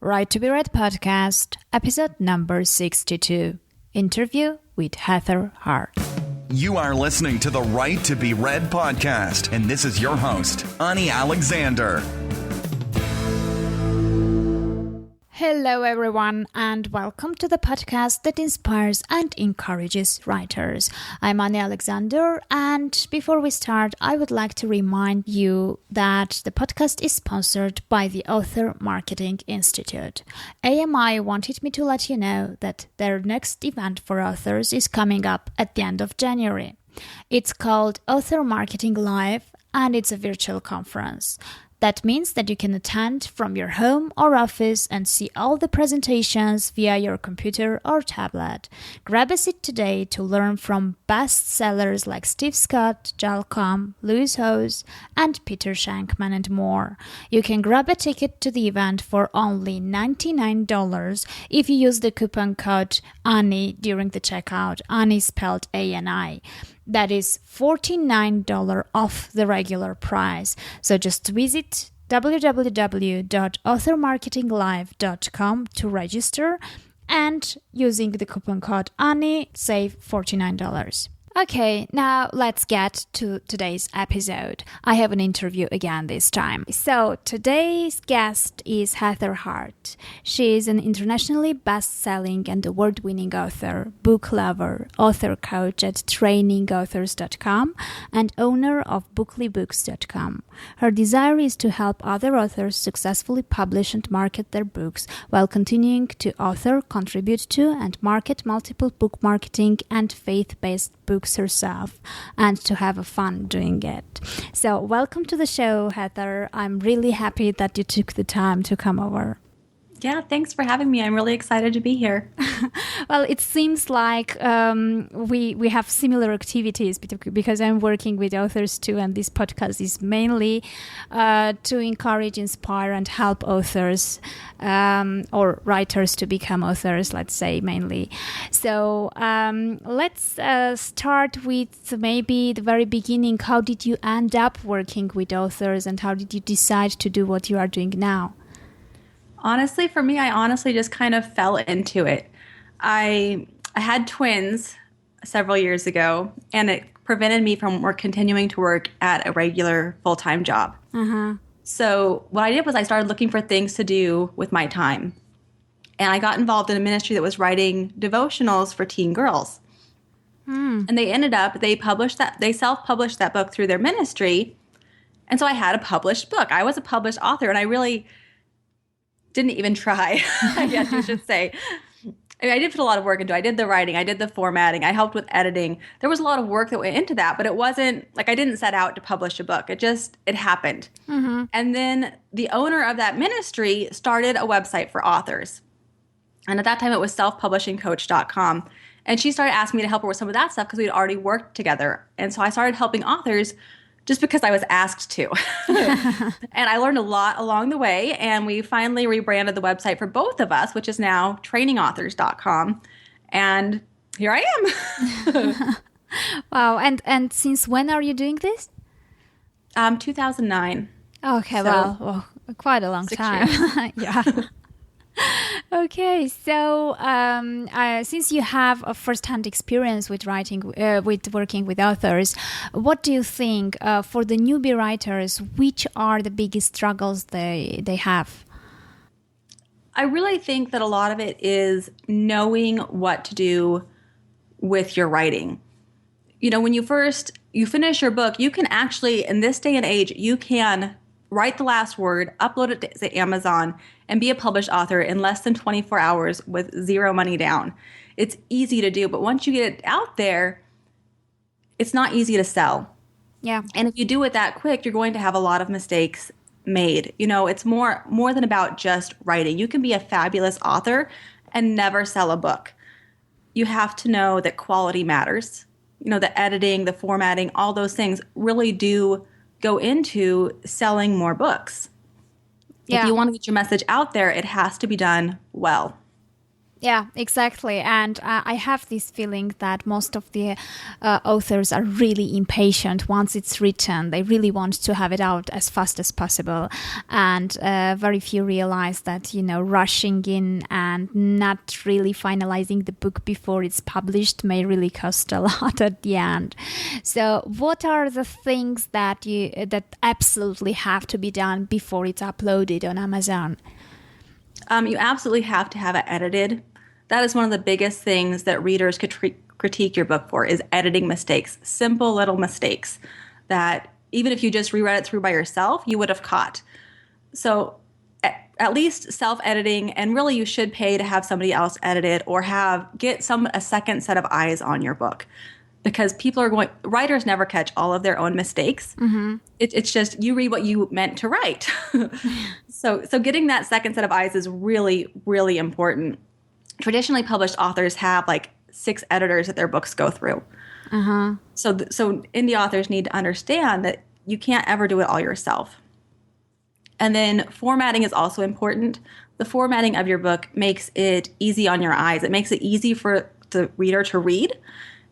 Right to be Read podcast, episode number 62, interview with Heather Hart. You are listening to the Right to be Read podcast, and this is your host, Ani Alexander. Hello, everyone, and welcome to the podcast that inspires and encourages writers. I'm Ani Alexander, and before we start, I would like to remind you that the podcast is sponsored by the Author Marketing Institute. AMI wanted me to let you know that their next event for authors is coming up at the end of January. It's called Author Marketing Live, and it's a virtual conference. That means that you can attend from your home or office and see all the presentations via your computer or tablet. Grab a seat today to learn from bestsellers like Steve Scott, Joel Comm, Lewis Howes, and Peter Shankman and more. You can grab a ticket to the event for only $99 if you use the coupon code ANI during the checkout. ANI spelled A-N-I. That is $49 off the regular price. So just visit www.authormarketinglive.com to register and using the coupon code ANI, save $49. Okay, now let's get to today's episode. I have an interview again this time. So today's guest is Heather Hart. She is an internationally best-selling and award-winning author, book lover, author coach at trainingauthors.com, and owner of booklybooks.com. Her desire is to help other authors successfully publish and market their books while continuing to author, contribute to, and market multiple book marketing and faith-based books herself, and to have fun doing it. So welcome to the show, Heather. I'm really happy that you took the time to come over. Yeah, thanks for having me. I'm really excited to be here. Well, it seems like we have similar activities because I'm working with authors too, and this podcast is mainly to encourage, inspire, and help authors or writers to become authors, let's say, mainly. So let's start with maybe the very beginning. How did you end up working with authors, and how did you decide to do what you are doing now? Honestly, for me, I honestly just kind of fell into it. I had twins several years ago, and it prevented me from continuing to work at a regular full-time job. Uh-huh. So what I did was I started looking for things to do with my time. And I got involved in a ministry that was writing devotionals for teen girls. And they self-published that book through their ministry. And so I had a published book. I was a published author, and I really didn't even try, I guess you should say. I mean, I did put a lot of work into it. I did the writing. I did the formatting. I helped with editing. There was a lot of work that went into that, but it wasn't like I didn't set out to publish a book. It happened. Mm-hmm. And then the owner of that ministry started a website for authors. And at that time, it was selfpublishingcoach.com. And she started asking me to help her with some of that stuff because we'd already worked together. And so I started helping authors just because I was asked to. And I learned a lot along the way, and we finally rebranded the website for both of us, which is now trainingauthors.com. And here I am. Wow. And since when are you doing this? 2009. Okay, So, well, quite a long 6 time. years. Yeah. Okay, so since you have a first-hand experience with writing, with working with authors, what do you think for the newbie writers? Which are the biggest struggles they have? I really think that a lot of it is knowing what to do with your writing. You know, when you finish your book, you can actually, in this day and age, you can write the last word, upload it to Amazon, and be a published author in less than 24 hours with zero money down. It's easy to do, but once you get it out there, it's not easy to sell. Yeah. And if you do it that quick, you're going to have a lot of mistakes made. You know, it's more than about just writing. You can be a fabulous author and never sell a book. You have to know that quality matters. You know, the editing, the formatting, all those things really do go into selling more books. Yeah. If you want to get your message out there, it has to be done well. Yeah, exactly. And I have this feeling that most of the authors are really impatient once it's written. They really want to have it out as fast as possible. And very few realize that, rushing in and not really finalizing the book before it's published may really cost a lot at the end. So what are the things that that absolutely have to be done before it's uploaded on Amazon? You absolutely have to have it edited. That is one of the biggest things that readers could critique your book for, is editing mistakes. Simple little mistakes that even if you just reread it through by yourself, you would have caught. So at least self-editing, and really you should pay to have somebody else edit it or get a second set of eyes on your book. Because writers never catch all of their own mistakes. Mm-hmm. It's just you read what you meant to write. So getting that second set of eyes is really, really important. Traditionally published authors have like 6 editors that their books go through. Uh-huh. So indie authors need to understand that you can't ever do it all yourself. And then formatting is also important. The formatting of your book makes it easy on your eyes. It makes it easy for the reader to read.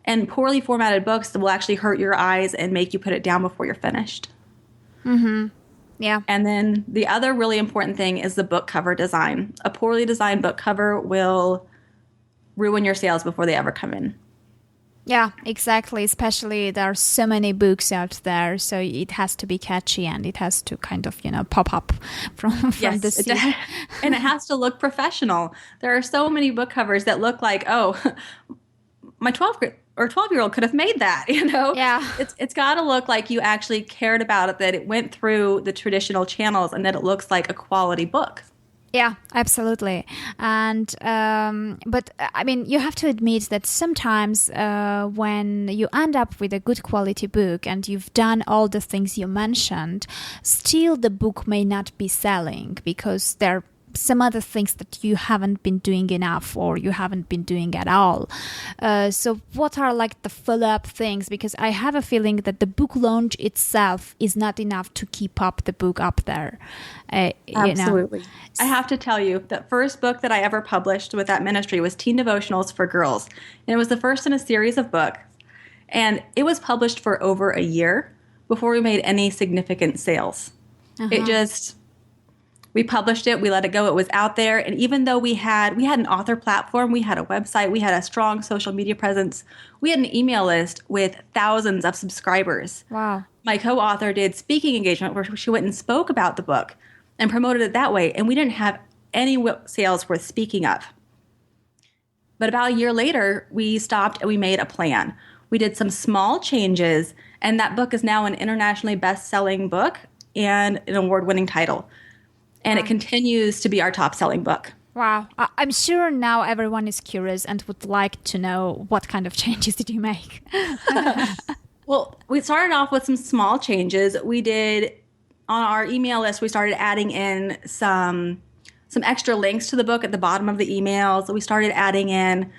And poorly formatted books will actually hurt your eyes and make you put it down before you're finished. Mm-hmm. Yeah. And then the other really important thing is the book cover design. A poorly designed book cover will ruin your sales before they ever come in. Yeah, exactly. Especially there are so many books out there, so it has to be catchy and it has to kind of, pop up from yes, the sea. And it has to look professional. There are so many book covers that look like, my 12-year-old could have made that, Yeah. It's got to look like you actually cared about it, that it went through the traditional channels, and that it looks like a quality book. Yeah, absolutely. And but I mean, you have to admit that sometimes when you end up with a good quality book and you've done all the things you mentioned, still the book may not be selling because there are some other things that you haven't been doing enough or you haven't been doing at all. So what are like the follow-up things? Because I have a feeling that the book launch itself is not enough to keep up the book up there. Absolutely. I have to tell you, the first book that I ever published with that ministry was Teen Devotionals for Girls. And it was the first in a series of books. And it was published for over a year before we made any significant sales. Uh-huh. We published it, we let it go, it was out there. And even though we had an author platform, we had a website, we had a strong social media presence, we had an email list with thousands of subscribers. Wow. My co-author did speaking engagement where she went and spoke about the book and promoted it that way. And we didn't have any sales worth speaking of. But about a year later, we stopped and we made a plan. We did some small changes, and that book is now an internationally best-selling book and an award-winning title. And it continues to be our top-selling book. Wow. I'm sure now everyone is curious and would like to know what kind of changes did you make? Well, we started off with some small changes. We did, on our email list, we started adding in some extra links to the book at the bottom of the emails. We started adding in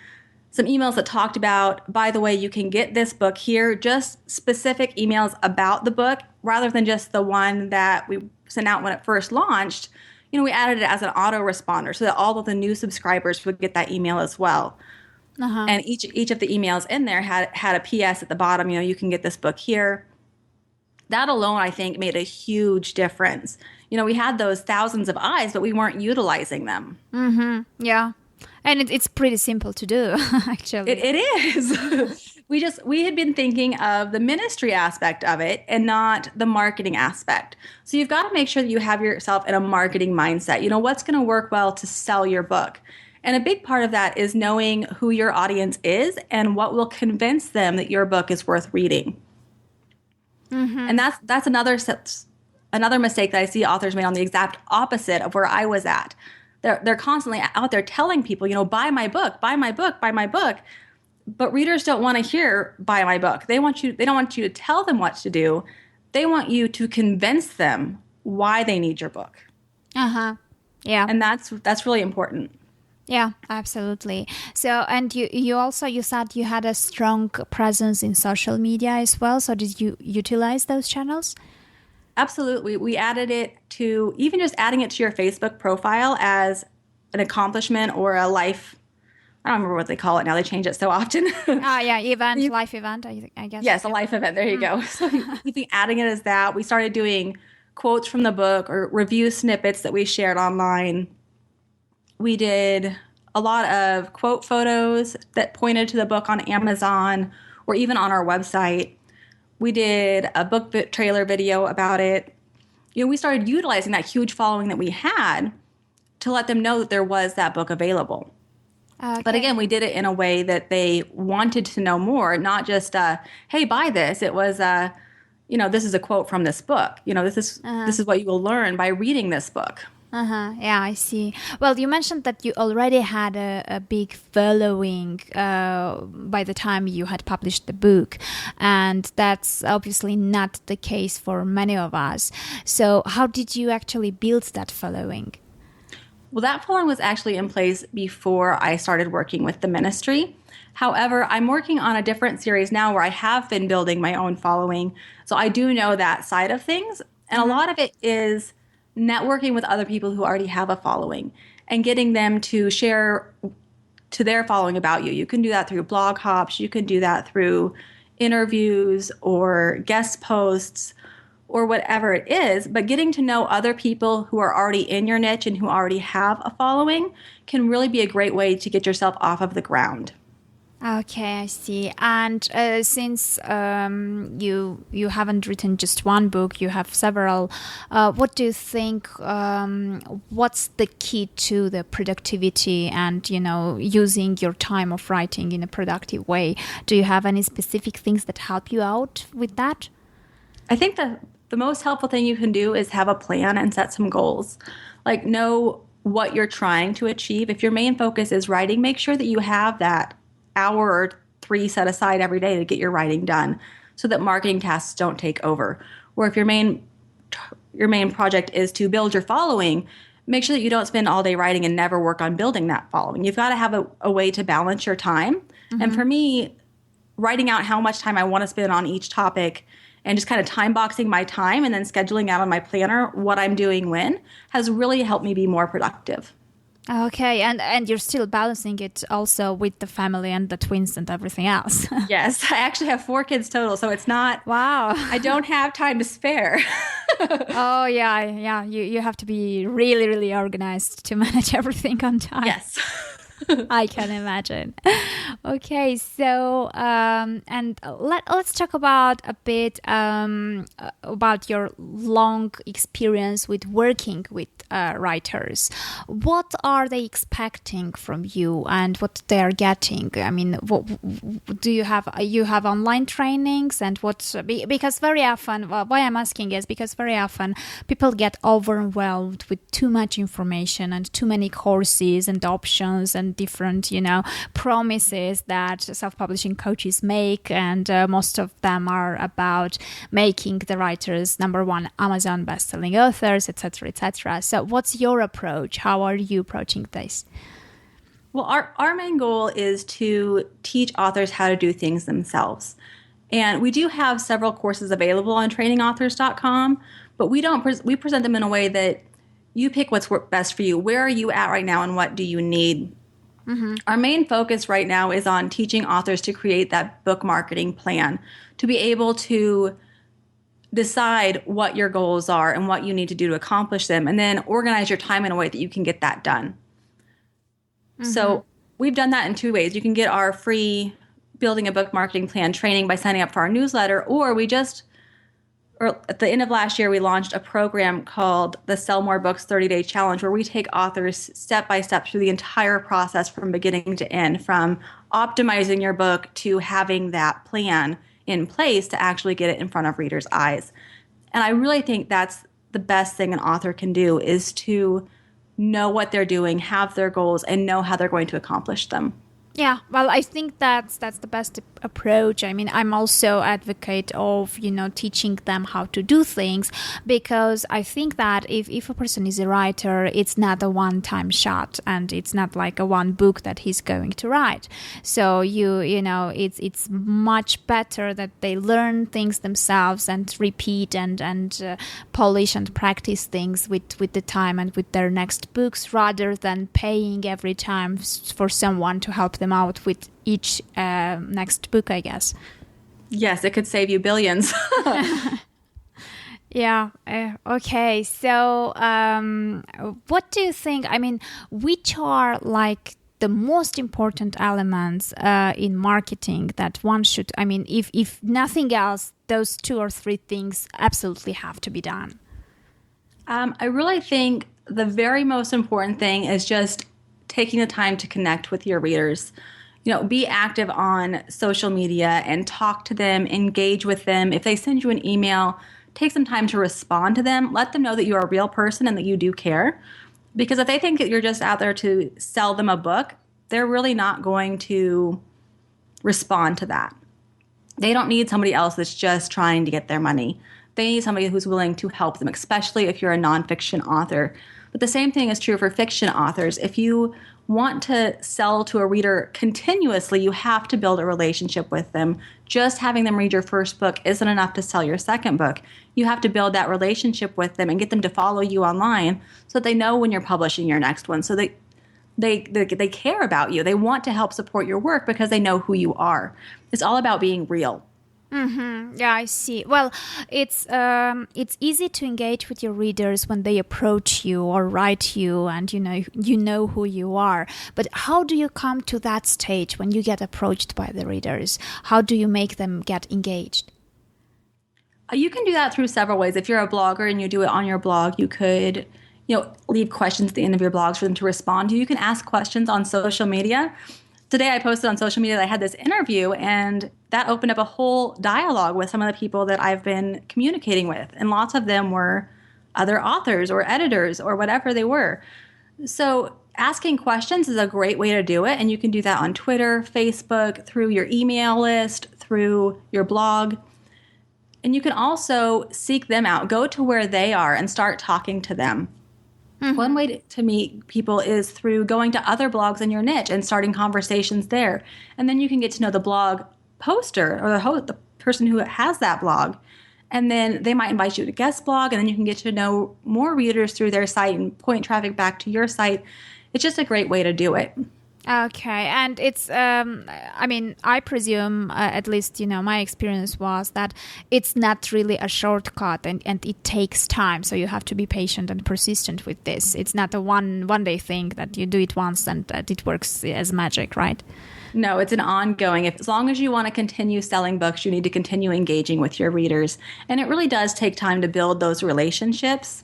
some emails that talked about, by the way, you can get this book here, just specific emails about the book rather than just the one that we sent out when it first launched. We added it as an autoresponder so that all of the new subscribers would get that email as well. Uh-huh. And each of the emails in there had a PS at the bottom, you can get this book here. That alone, I think, made a huge difference. We had those thousands of eyes, but we weren't utilizing them. Mm-hmm. Yeah. And it's pretty simple to do, actually. It is. We had been thinking of the ministry aspect of it and not the marketing aspect. So you've got to make sure that you have yourself in a marketing mindset. What's going to work well to sell your book? And a big part of that is knowing who your audience is and what will convince them that your book is worth reading. Mm-hmm. And that's another mistake that I see authors made on the exact opposite of where I was at. They're constantly out there telling people, buy my book, buy my book, buy my book. But readers don't want to hear buy my book. They don't want you to tell them what to do. They want you to convince them why they need your book. Uh-huh. Yeah. And that's really important. Yeah, absolutely. So, and you said you had a strong presence in social media as well. So did you utilize those channels? Absolutely. We added it to, even just adding it to your Facebook profile as an accomplishment or a life I don't remember what they call it now. They change it so often. Yeah, life event, I guess. Yes, a life event. There you go. So we think adding it as that. We started doing quotes from the book or review snippets that we shared online. We did a lot of quote photos that pointed to the book on Amazon or even on our website. We did a book trailer video about it. We started utilizing that huge following that we had to let them know that there was that book available. Okay. But again, we did it in a way that they wanted to know more, not just, hey, buy this. It was, this is a quote from this book. This is what you will learn by reading this book. Yeah, I see. Well, you mentioned that you already had a big following by the time you had published the book, and that's obviously not the case for many of us. So how did you actually build that following? Well, that following was actually in place before I started working with the ministry. However, I'm working on a different series now where I have been building my own following. So I do know that side of things. And a lot of it is networking with other people who already have a following and getting them to share to their following about you. You can do that through blog hops. You can do that through interviews or guest posts or whatever it is. But getting to know other people who are already in your niche and who already have a following can really be a great way to get yourself off of the ground. Okay, I see. And since you haven't written just one book, you have several. What do you think? What's the key to the productivity and using your time of writing in a productive way? Do you have any specific things that help you out with that? I think the most helpful thing you can do is have a plan and set some goals. Like, know what you're trying to achieve. If your main focus is writing, make sure that you have that hour or 3 set aside every day to get your writing done so that marketing tasks don't take over. Or if your main project is to build your following, make sure that you don't spend all day writing and never work on building that following. You've got to have a way to balance your time. Mm-hmm. And for me, writing out how much time I want to spend on each topic and just kind of time boxing my time and then scheduling out on my planner what I'm doing when has really helped me be more productive. Okay, and you're still balancing it also with the family and the twins and everything else. Yes, I actually have 4 kids total, so it's not... Wow. I don't have time to spare. Oh, yeah. You have to be really, really organized to manage everything on time. Yes. I can imagine. Okay, so and let's talk about a bit about your long experience with working with writers. What are they expecting from you, and what they are getting? I mean, what do you have? You have online trainings, and because very often, why I'm asking is because very often people get overwhelmed with too much information and too many courses and options and different, promises that self-publishing coaches make, and most of them are about making the writers #1 Amazon best-selling authors, etc., etc. So what's your approach? How are you approaching this? Well, our main goal is to teach authors how to do things themselves. And we do have several courses available on trainingauthors.com, but we present them in a way that you pick what's best for you. Where are you at right now, and what do you need? Mm-hmm. Our main focus right now is on teaching authors to create that book marketing plan, to be able to decide what your goals are and what you need to do to accomplish them, and then organize your time in a way that you can get that done. Mm-hmm. So we've done that in 2 ways. You can get our free Building a Book Marketing Plan training by signing up for our newsletter, or at the end of last year, we launched a program called the Sell More Books 30-Day Challenge, where we take authors step by step through the entire process from beginning to end, from optimizing your book to having that plan in place to actually get it in front of readers' eyes. And I really think that's the best thing an author can do, is to know what they're doing, have their goals, and know how they're going to accomplish them. Yeah, well, I think that's the best approach. I mean, I'm also advocate of, teaching them how to do things, because I think that if a person is a writer, it's not a one-time shot, and it's not like a one book that he's going to write. So it's much better that they learn things themselves and repeat and polish and practice things with the time and with their next books, rather than paying every time for someone to help them out with each next book, I guess. Yes, it could save you billions. Yeah. Okay. So, what do you think? I mean, which are like the most important elements in marketing that one should? I mean, if nothing else, those 2 or 3 things absolutely have to be done. I really think the very most important thing is just taking the time to connect with your readers. Be active on social media and talk to them, engage with them. If they send you an email, take some time to respond to them. Let them know that you're a real person and that you do care. Because if they think that you're just out there to sell them a book, they're really not going to respond to that. They don't need somebody else that's just trying to get their money. They need somebody who's willing to help them, especially if you're a nonfiction author. But the same thing is true for fiction authors. If you want to sell to a reader continuously, you have to build a relationship with them. Just having them read your first book isn't enough to sell your second book. You have to build that relationship with them and get them to follow you online so that they know when you're publishing your next one. So they care about you. They want to help support your work because they know who you are. It's all about being real. Mm-hmm. Yeah, I see. Well, it's easy to engage with your readers when they approach you or write you, and you know who you are. But how do you come to that stage when you get approached by the readers? How do you make them get engaged? You can do that through several ways. If you're a blogger and you do it on your blog, you could leave questions at the end of your blogs for them to respond to. You can ask questions on social media. Today I posted on social media that I had this interview, and that opened up a whole dialogue with some of the people that I've been communicating with. And lots of them were other authors or editors or whatever they were. So asking questions is a great way to do it. And you can do that on Twitter, Facebook, through your email list, through your blog. And you can also seek them out. Go to where they are and start talking to them. Mm-hmm. One way to meet people is through going to other blogs in your niche and starting conversations there. And then you can get to know the blog poster or the person who has that blog. And then they might invite you to guest blog, and then you can get to know more readers through their site and point traffic back to your site. It's just a great way to do it. Okay, and it's, I presume, at least, my experience was that it's not really a shortcut, and it takes time, so you have to be patient and persistent with this. It's not a one-day thing that you do it once and that it works as magic, right? No, it's an ongoing. As long as you want to continue selling books, you need to continue engaging with your readers. And it really does take time to build those relationships.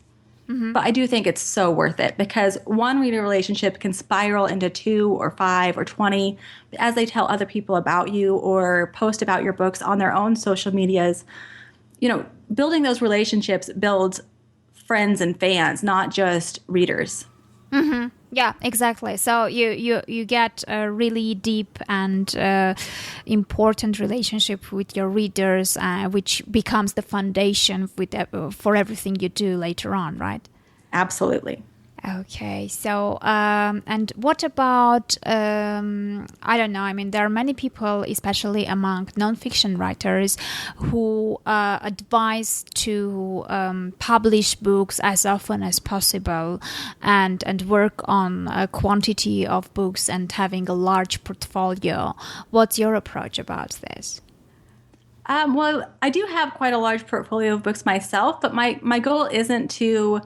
Mm-hmm. But I do think it's so worth it, because one reader relationship can spiral into 2 or 5 or 20 as they tell other people about you or post about your books on their own social medias. Building those relationships builds friends and fans, not just readers. Mm-hmm. Yeah, exactly. So you get a really deep and important relationship with your readers, which becomes the foundation for everything you do later on, right? Absolutely. Okay, so and what about I don't know. I mean, there are many people, especially among nonfiction writers, who advise to publish books as often as possible and work on a quantity of books and having a large portfolio. What's your approach about this? Well, I do have quite a large portfolio of books myself, but my goal isn't to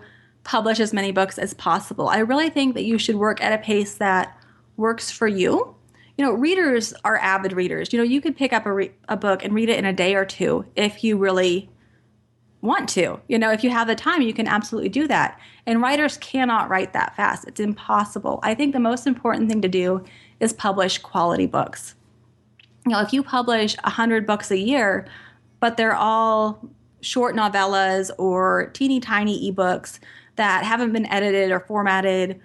publish as many books as possible. I really think that you should work at a pace that works for you. Readers are avid readers. You could pick up a book and read it in a day or two if you really want to. If you have the time, you can absolutely do that. And writers cannot write that fast. It's impossible. I think the most important thing to do is publish quality books. If you publish 100 books a year, but they're all short novellas or teeny tiny ebooks that haven't been edited or formatted,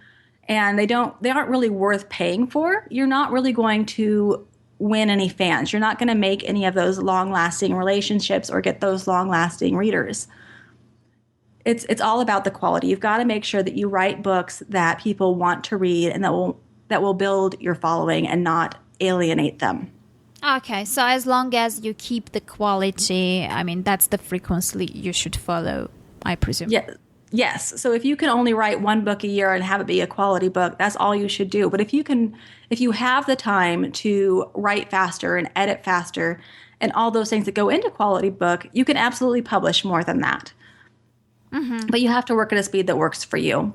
and they aren't really worth paying for, you're not really going to win any fans. You're not going to make any of those long-lasting relationships or get those long-lasting readers. It's all about the quality. You've got to make sure that you write books that people want to read and that will build your following and not alienate them. Okay, so as long as you keep the quality, I mean, that's the frequency you should follow, I presume. Yeah. Yes. So if you can only write one book a year and have it be a quality book, that's all you should do. But if you have the time to write faster and edit faster and all those things that go into quality book, you can absolutely publish more than that. Mm-hmm. But you have to work at a speed that works for you.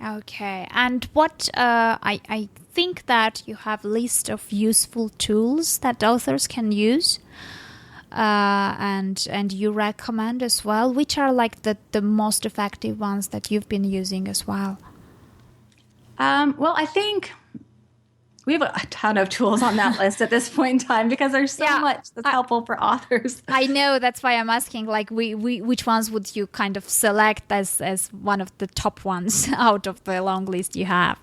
Okay. And what I think that you have a list of useful tools that authors can use. And you recommend as well, which are like the most effective ones that you've been using as well? Well, I think we have a ton of tools on that list at this point in time because there's so much that's helpful for authors. I know, that's why I'm asking, like, which ones would you kind of select as one of the top ones out of the long list you have?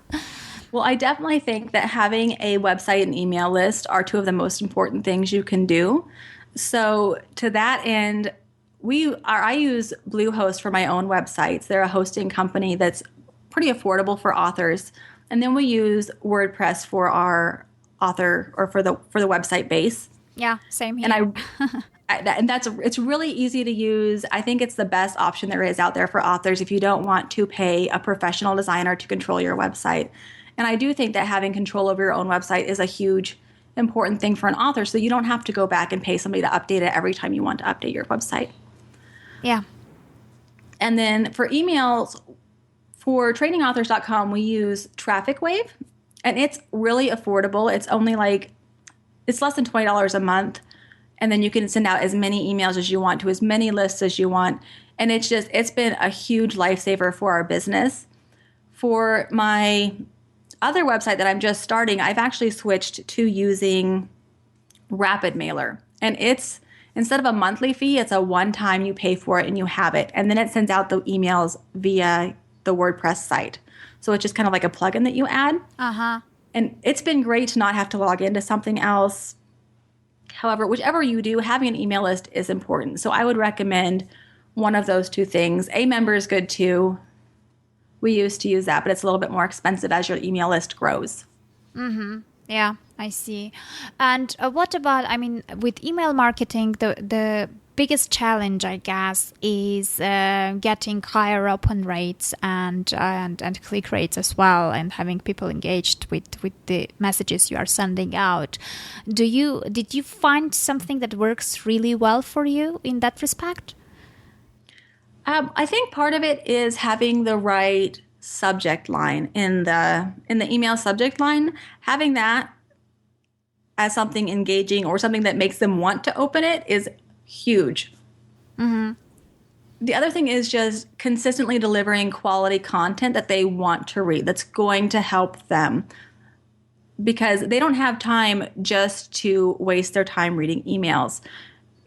Well, I definitely think that having a website and email list are two of the most important things you can do. So to that end, I use Bluehost for my own websites. They're a hosting company that's pretty affordable for authors. And then we use WordPress for our author or for the website base. Yeah, same here. And it's really easy to use. I think it's the best option there is out there for authors if you don't want to pay a professional designer to control your website. And I do think that having control over your own website is a huge important thing for an author, so you don't have to go back and pay somebody to update it every time you want to update your website. Yeah. And then for emails, for trainingauthors.com, we use Traffic Wave, and it's really affordable. It's only it's less than $20 a month, and then you can send out as many emails as you want to as many lists as you want. And it's been a huge lifesaver for our business. For my other website that I'm just starting, I've actually switched to using Rapid Mailer. And it's, instead of a monthly fee, it's a one-time you pay for it and you have it. And then it sends out the emails via the WordPress site. So it's just kind of like a plugin that you add. Uh-huh. And it's been great to not have to log into something else. However, whichever you do, having an email list is important. So I would recommend one of those two things. Amember is good too. We used to use that, but it's a little bit more expensive as your email list grows. Mm-hmm. Yeah, I see. And what about, I mean, with email marketing, the biggest challenge, I guess, is getting higher open rates and click rates as well, and having people engaged with the messages you are sending out. Did you find something that works really well for you in that respect? I think part of it is having the right subject line in the email subject line. Having that as something engaging or something that makes them want to open it is huge. Mm-hmm. The other thing is just consistently delivering quality content that they want to read, that's going to help them, because they don't have time just to waste their time reading emails.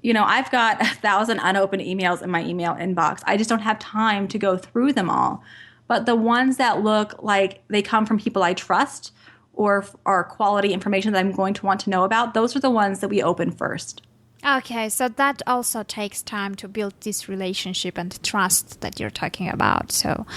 You know, I've got 1,000 unopened emails in my email inbox. I just don't have time to go through them all. But the ones that look like they come from people I trust or are quality information that I'm going to want to know about, those are the ones that we open first. Okay, so that also takes time to build this relationship and trust that you're talking about. So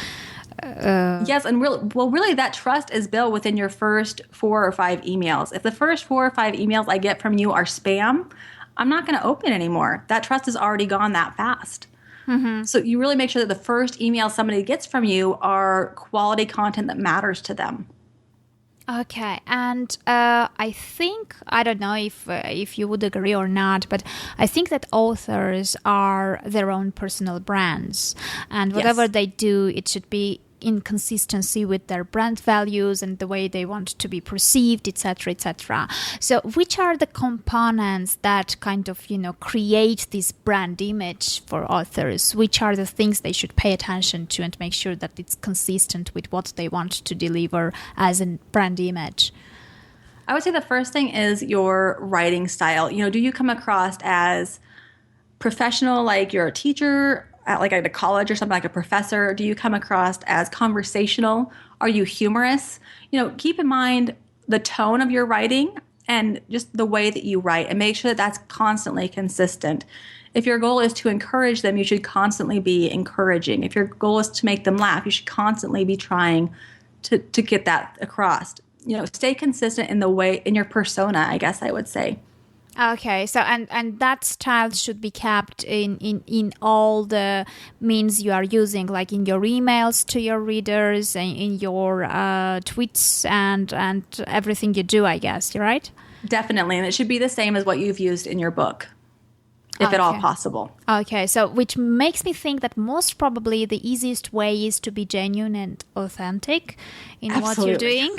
yes, and really that trust is built within your first 4 or 5 emails. If the first 4 or 5 emails I get from you are spam, I'm not going to open anymore. That trust is already gone that fast. Mm-hmm. So you really make sure that the first email somebody gets from you are quality content that matters to them. Okay, and I think, I don't know if you would agree or not, but I think that authors are their own personal brands, and whatever they do, it should be in consistency with their brand values and the way they want to be perceived, etc., etc. So which are the components that kind of, create this brand image for authors? Which are the things they should pay attention to and make sure that it's consistent with what they want to deliver as a brand image? I would say the first thing is your writing style. Do you come across as professional, like you're a teacher? at like at a college or something, like a professor? Do you come across as conversational? Are you humorous? Keep in mind the tone of your writing and just the way that you write, and make sure that that's constantly consistent. If your goal is to encourage them, you should constantly be encouraging. If your goal is to make them laugh, you should constantly be trying to get that across. Stay consistent in your persona, I guess I would say. Okay, so and that style should be kept in all the means you are using, like in your emails to your readers, and in your tweets and everything you do, I guess, right? Definitely, and it should be the same as what you've used in your book, if at all possible. Okay, so which makes me think that most probably the easiest way is to be genuine and authentic in Absolutely. what you're doing.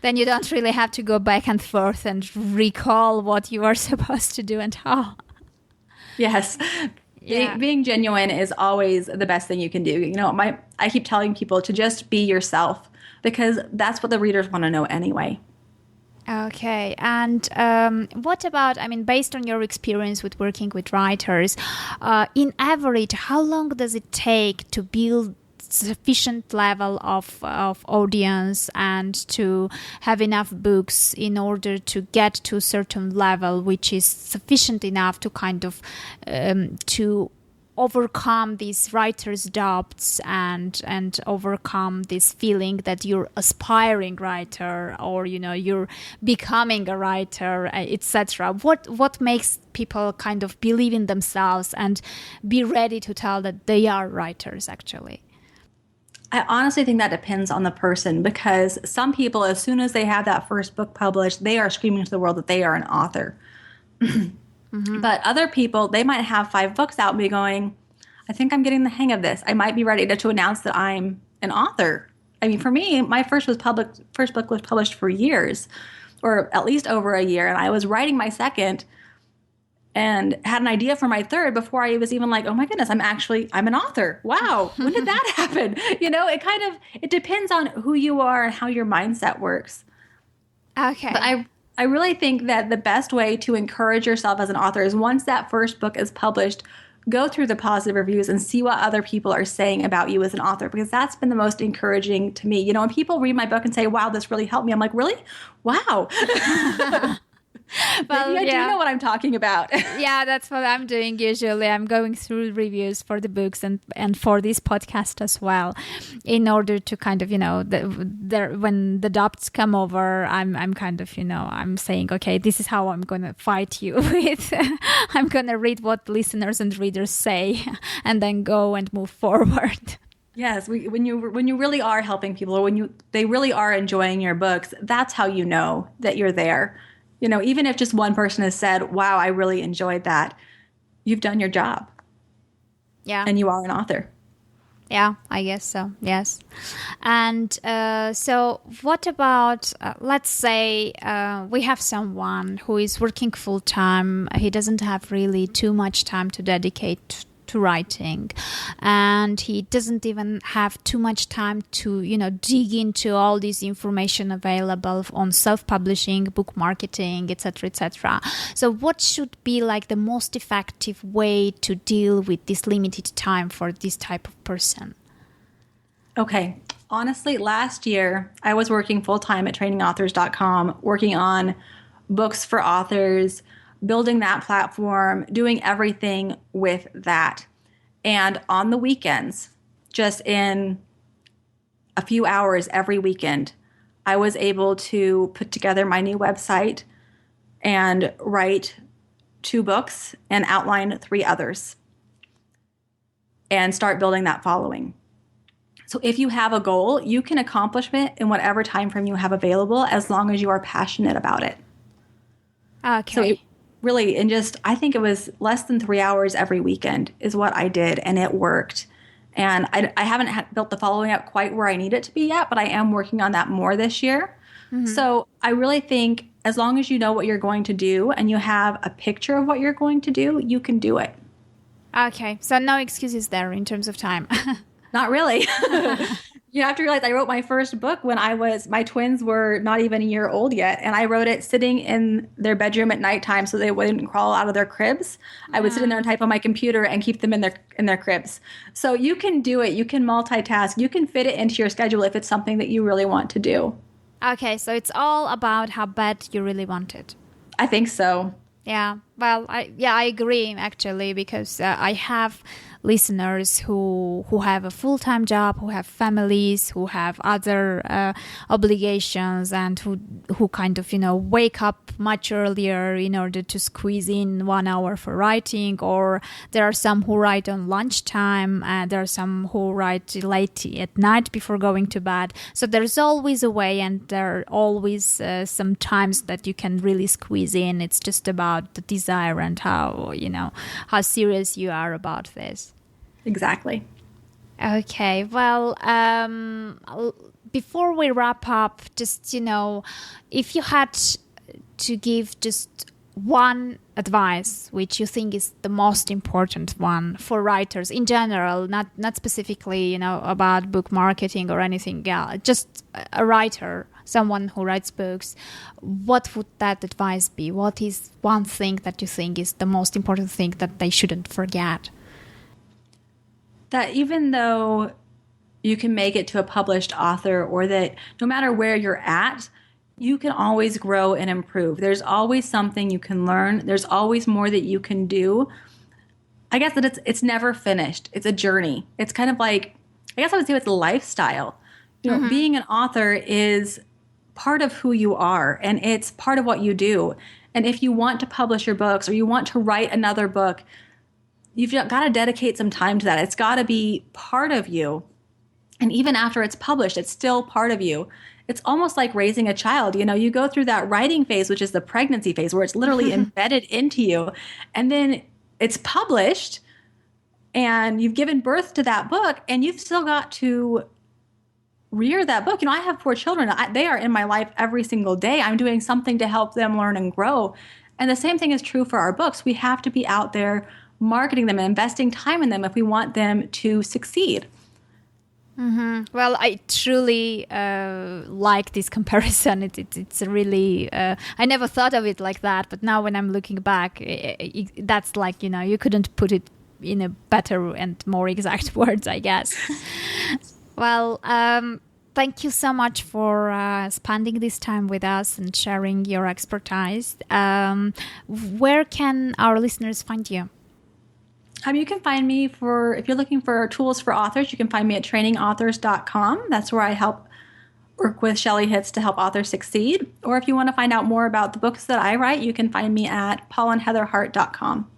Then you don't really have to go back and forth and recall what you are supposed to do and how. Yes. Yeah. Being genuine is always the best thing you can do. I keep telling people to just be yourself, because that's what the readers want to know anyway. Okay, and what about, based on your experience with working with writers, in average, how long does it take to build sufficient level of audience and to have enough books in order to get to a certain level, which is sufficient enough to kind of to overcome these writer's doubts and overcome this feeling that you're aspiring writer, or you're becoming a writer, etc. What makes people kind of believe in themselves and be ready to tell that they are writers actually? I honestly think that depends on the person, because some people, as soon as they have that first book published, they are screaming to the world that they are an author. Mm-hmm. But other people, they might have 5 books out and be going, I think I'm getting the hang of this. I might be ready to announce that I'm an author. For me, my first book was published for years, or at least over a year. And I was writing my second and had an idea for my third before I was even like, oh my goodness, I'm an author. Wow. When did that happen? It depends on who you are and how your mindset works. Okay. But I really think that the best way to encourage yourself as an author is, once that first book is published, go through the positive reviews and see what other people are saying about you as an author, because that's been the most encouraging to me. When people read my book and say, wow, this really helped me, I'm like, really? Wow. Well, I do know what I'm talking about. Yeah, that's what I'm doing usually. I'm going through reviews for the books and for this podcast as well, in order to kind of, when the doubts come over, I'm kind of, I'm saying, okay, this is how I'm going to fight you with. I'm going to read what listeners and readers say and then go and move forward. Yes, when you really are helping people, or when they really are enjoying your books, that's how you know that you're there. Even if just one person has said, wow, I really enjoyed that, you've done your job. Yeah. And you are an author. Yeah, I guess so. Yes. And so what about, let's say we have someone who is working full time. He doesn't have really too much time to dedicate to writing, and he doesn't even have too much time to dig into all this information available on self-publishing, book marketing, etc. So what should be like the most effective way to deal with this limited time for this type of person? Okay, honestly, last year I was working full-time at trainingauthors.com, working on books for authors, building that platform, doing everything with that. And on the weekends, just in a few hours every weekend, I was able to put together my new website and write 2 books and outline 3 others and start building that following. So if you have a goal, you can accomplish it in whatever time frame you have available, as long as you are passionate about it. Okay. So really, I think it was less than 3 hours every weekend is what I did, and it worked. And I haven't built the following up quite where I need it to be yet, but I am working on that more this year. Mm-hmm. So I really think as long as you know what you're going to do and you have a picture of what you're going to do, you can do it. Okay. So no excuses there in terms of time. Not really. You have to realize I wrote my first book when my twins were not even a year old yet. And I wrote it sitting in their bedroom at nighttime so they wouldn't crawl out of their cribs. I would sit in there and type on my computer and keep them in their cribs. So you can do it. You can multitask. You can fit it into your schedule if it's something that you really want to do. Okay, so it's all about how bad you really want it. I think so. Yeah, well, I agree actually, because I have listeners who have a full-time job, who have families, who have other obligations, and who kind of wake up much earlier in order to squeeze in 1 hour for writing. Or there are some who write on lunchtime, and there are some who write late at night before going to bed. So there's always a way, and there are always some times that you can really squeeze in. It's just about the desire and how serious you are about this. Exactly. Okay, well, before we wrap up, just if you had to give just one advice which you think is the most important one for writers in general, not specifically about book marketing or anything else, just a writer, someone who writes books, what would that advice be? What is one thing that you think is the most important thing that they shouldn't forget? That even though you can make it to a published author, or that no matter where you're at, you can always grow and improve. There's always something you can learn. There's always more that you can do. I guess that it's never finished. It's a journey. It's kind of like, I guess I would say it's a lifestyle. Being an author is part of who you are, and it's part of what you do. And if you want to publish your books, or you want to write another book, you've got to dedicate some time to that. It's got to be part of you. And even after it's published, it's still part of you. It's almost like raising a child. You go through that writing phase, which is the pregnancy phase, where it's literally embedded into you. And then it's published, and you've given birth to that book, and you've still got to rear that book. I have 4 children. They are in my life every single day. I'm doing something to help them learn and grow. And the same thing is true for our books. We have to be out there marketing them and investing time in them if we want them to succeed. Mm-hmm. Well, I truly like this comparison. It's really, I never thought of it like that, but now when I'm looking back, that's like, you couldn't put it in a better and more exact words, I guess. Well, thank you so much for spending this time with us and sharing your expertise. Where can our listeners find you? You can find me if you're looking for tools for authors, you can find me at trainingauthors.com. That's where I work with Shelley Hitz to help authors succeed. Or if you want to find out more about the books that I write, you can find me at paulandheatherhart.com.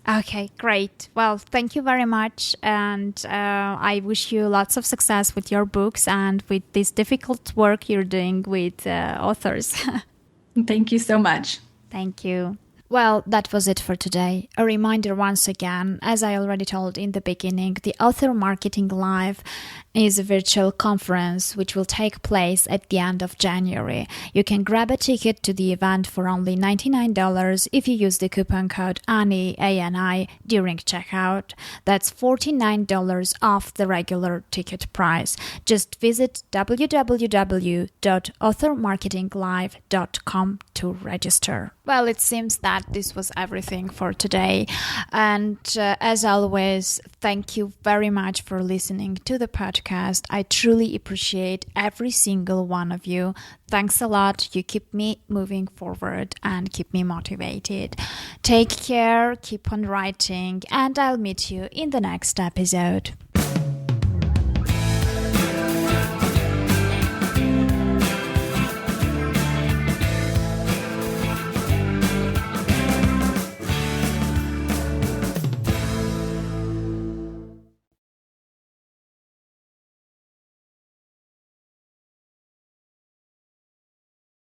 Okay, great. Well, thank you very much. And I wish you lots of success with your books and with this difficult work you're doing with authors. Thank you so much. Thank you. Well, that was it for today. A reminder once again, as I already told in the beginning, the Author Marketing Live is a virtual conference which will take place at the end of January. You can grab a ticket to the event for only $99 if you use the coupon code ANI, A-N-I, during checkout. That's $49 off the regular ticket price. Just visit www.authormarketinglive.com to register. Well, it seems that this was everything for today. And as always, thank you very much for listening to the podcast. I truly appreciate every single one of you. Thanks a lot. You keep me moving forward and keep me motivated. Take care, keep on writing, and I'll meet you in the next episode.